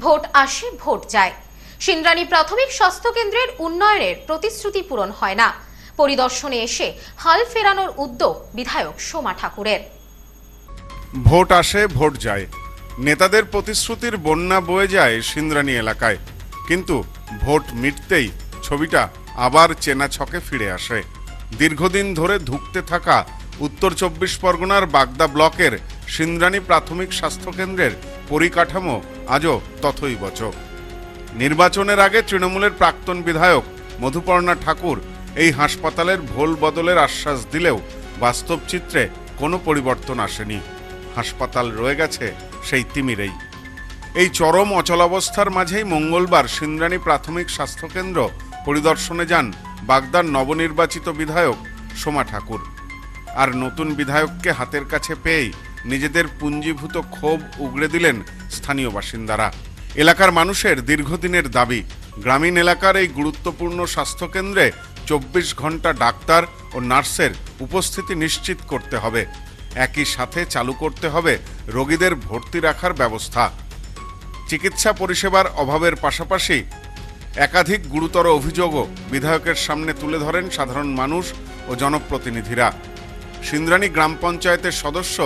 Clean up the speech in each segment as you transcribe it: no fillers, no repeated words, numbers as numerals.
Vote আসে vote যায়। সিন্দ্রানী প্রাথমিক স্বাস্থ্য কেন্দ্রের উন্নয়নের প্রতিশ্রুতি পূরণ হয় না। পরিদর্শনে এসে হাল ফেরানোর উদ্যোগ বিধায়ক সোমা ঠাকুরের। ভোট আসে ভোট যায়, নেতাদের প্রতিশ্রুতির বন্যা বয়ে যায় সিন্দ্রানী এলাকায়, কিন্তু ভোট মিটতেই ছবিটা আবার চেনা ছকে ফিরে আসে। দীর্ঘদিন ধরে ধুঁকতে থাকা উত্তর 24 পরগনার বাগদা ব্লকের সিন্দ্রানী প্রাথমিক স্বাস্থ্যকেন্দ্রের পরিকাঠামো আজও তথৈবচ। নির্বাচনের আগে তৃণমূলের প্রাক্তন বিধায়ক মধুপর্ণা ঠাকুর এই হাসপাতালের ভোল বদলের আশ্বাস দিলেও বাস্তব চিত্রে কোনো পরিবর্তন আসেনি। হাসপাতাল রয়ে গেছে সেই তিমিরেই। এই চরম অচলাবস্থার মাঝেই মঙ্গলবার সিন্দ্রানী প্রাথমিক স্বাস্থ্যকেন্দ্র পরিদর্শনে যান বাগদার নবনির্বাচিত বিধায়ক সোমা ঠাকুর। আর নতুন বিধায়ককে হাতের কাছে পেয়েই নিজেদের পুঞ্জীভূত ক্ষোভ উগড়ে দিলেন স্থানীয় বাসিন্দারা। এলাকার মানুষের দীর্ঘদিনের দাবি, গ্রামীণ এলাকার এই গুরুত্বপূর্ণ স্বাস্থ্যকেন্দ্রে 24 ঘন্টা ডাক্তার ও নার্সের উপস্থিতি নিশ্চিত করতে হবে। একই সাথে চালু করতে হবে রোগীদের ভর্তি রাখার ব্যবস্থা। চিকিৎসা পরিষেবার অভাবের পাশাপাশি একাধিক গুরুতর অভিযোগও বিধায়কের সামনে তুলে ধরেন সাধারণ মানুষ ও জনপ্রতিনিধিরা। সিন্দ্রানী গ্রাম পঞ্চায়েতের সদস্য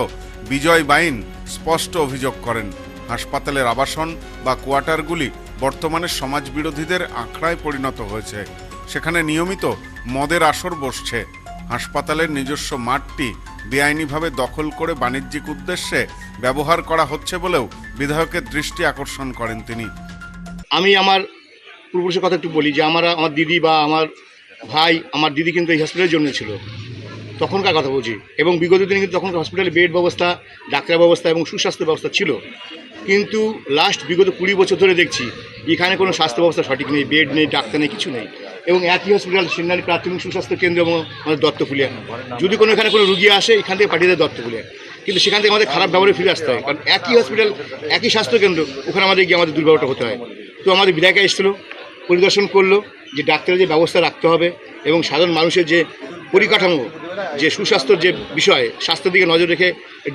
বিজয় বাইন স্পষ্ট অভিযোগ করেন, হাসপাতালের আবাসন বা কোয়ার্টারগুলি বর্তমানে সমাজ বিরোধীদের আখড়ায় পরিণত হয়েছে। সেখানে নিয়মিত মদের আসর বসছে। হাসপাতালের নিজস্ব মাঠটি বেআইনিভাবে দখল করে বাণিজ্যিক উদ্দেশ্যে ব্যবহার করা হচ্ছে বলেও বিধায়কের দৃষ্টি আকর্ষণ করেন তিনি। আমি আমার পূর্বপুরুষের কথা একটু বলি যে আমার দিদি বা আমার ভাই, আমার দিদি কিন্তু এই হসপিটালের জন্য ছিল, তখনকার কথা বলছি। এবং বিগত দিনে কিন্তু তখনকার হসপিটালে বেড ব্যবস্থা, ডাক্তার ব্যবস্থা এবং সুস্বাস্থ্য ব্যবস্থা ছিল। কিন্তু লাস্ট বিগত 20 বছর ধরে দেখছি এখানে কোনো স্বাস্থ্য ব্যবস্থা সঠিক নেই, বেড নেই, ডাক্তার নেই, কিছু নেই। এবং একই হসপিটাল সিন্দ্রানী প্রাথমিক সুস্বাস্থ্য কেন্দ্র এবং আমাদের দত্তফুলিয়া, যদি কোনো এখানে কোনো রুগী আসে এখান থেকে পাঠিয়ে দেয় দত্তফুলিয়া, কিন্তু সেখান থেকে আমাদের খারাপ ব্যবহারে ফিরে আসতে হয়। কারণ একই হসপিটাল, একই স্বাস্থ্যকেন্দ্র, ওখানে আমাদের গিয়ে আমাদের দুর্ব্যবহারটা হতে হয়। তো আমাদের বিধায়িকা এসেছিলো, পরিদর্শন করলো যে ডাক্তারের যে ব্যবস্থা রাখতে হবে এবং সাধারণ মানুষের যে পরিকাঠামো, যে সুস্বাস্থ্যের যে বিষয়, স্বাস্থ্যের দিকে নজর রেখে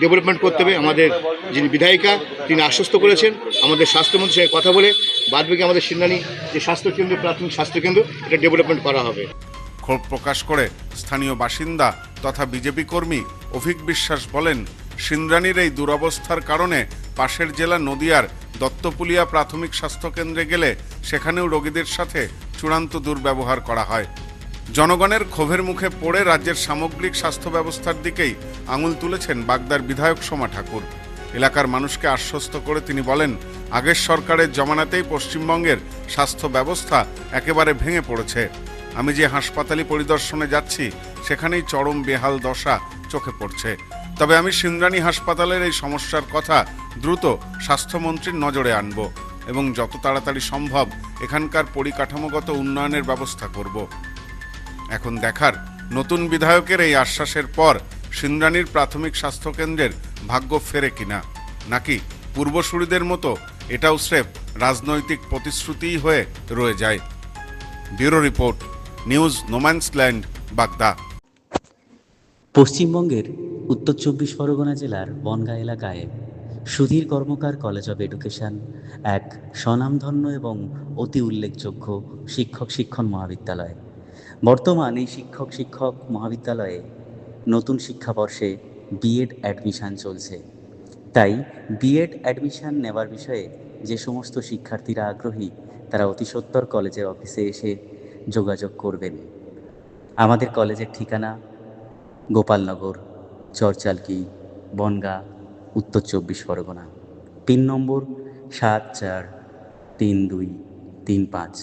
ডেভেলপমেন্ট করতে হবে। আমাদের যিনি বিধায়িকা তিনি আশ্বস্ত করেছেন, আমাদের স্বাস্থ্যমন্ত্রীর সঙ্গে কথা বলে বাদবাকি আমাদের সিন্দ্রানী যে স্বাস্থ্যকেন্দ্র, প্রাথমিক স্বাস্থ্যকেন্দ্র, এটা ডেভেলপমেন্ট করা হবে। ক্ষোভ প্রকাশ করে স্থানীয় বাসিন্দা তথা বিজেপি কর্মী অভিক বিশ্বাস বলেন, সিন্দ্রানীর এই দুরবস্থার কারণে পাশের জেলা নদিয়ার দত্তপুলিয়া প্রাথমিক স্বাস্থ্যকেন্দ্রে গেলে সেখানেও রোগীদের সাথে চূড়ান্ত দুর্ব্যবহার করা হয়। জনগণের ক্ষোভের মুখে পড়ে রাজ্যের সামগ্রিক স্বাস্থ্য ব্যবস্থার দিকেই আঙুল তুলেছেন বাগদার বিধায়ক সোমা ঠাকুর। এলাকার মানুষকে আশ্বস্ত করে তিনি বলেন, আগের সরকারের জমানাতেই পশ্চিমবঙ্গের স্বাস্থ্য ব্যবস্থা একেবারে ভেঙে পড়েছে। আমি যে হাসপাতালে পরিদর্শনে যাচ্ছি সেখানেই চরম বেহাল দশা চোখে পড়ছে। তবে আমি সিন্দ্রানী হাসপাতালের এই সমস্যার কথা দ্রুত স্বাস্থ্যমন্ত্রীর নজরে আনব এবং যত তাড়াতাড়ি সম্ভব এখানকার পরিকাঠামোগত উন্নয়নের ব্যবস্থা করব। এখন দেখার নতুন বিধায়কের এই আশ্বাসের পর সিন্দ্রানীর প্রাথমিক স্বাস্থ্যকেন্দ্রের ভাগ্য ফেরে কিনা, নাকি পূর্বসূরিদের মতো এটাও স্রেফ রাজনৈতিক প্রতিশ্রুতিই হয়ে রয়ে যায়। ব্যুরো রিপোর্ট, নিউজ নোম্যান্সল্যান্ড, বাগদা। পশ্চিমবঙ্গের উত্তর 24 পরগনা জেলার বনগাঁ এলাকায় সুধীর কর্মকার কলেজ অব এডুকেশন এক স্বনামধন্য এবং অতি উল্লেখযোগ্য শিক্ষণ মহাবিদ্যালয়। বর্তমান এই শিক্ষক মহাবিদ্যালয়ে নতুন শিক্ষাবর্ষে বিএড অ্যাডমিশন চলছে। তাই বিএড অ্যাডমিশন নেওয়ার বিষয়ে যে সমস্ত শিক্ষার্থীরা আগ্রহী তারা অতি সত্বর কলেজের অফিসে এসে যোগাযোগ করবেন। আমাদের কলেজের ঠিকানা গোপালনগর, চরচালকি, বনগাঁ, উত্তর 24 পরগনা। পিন নম্বর 743235।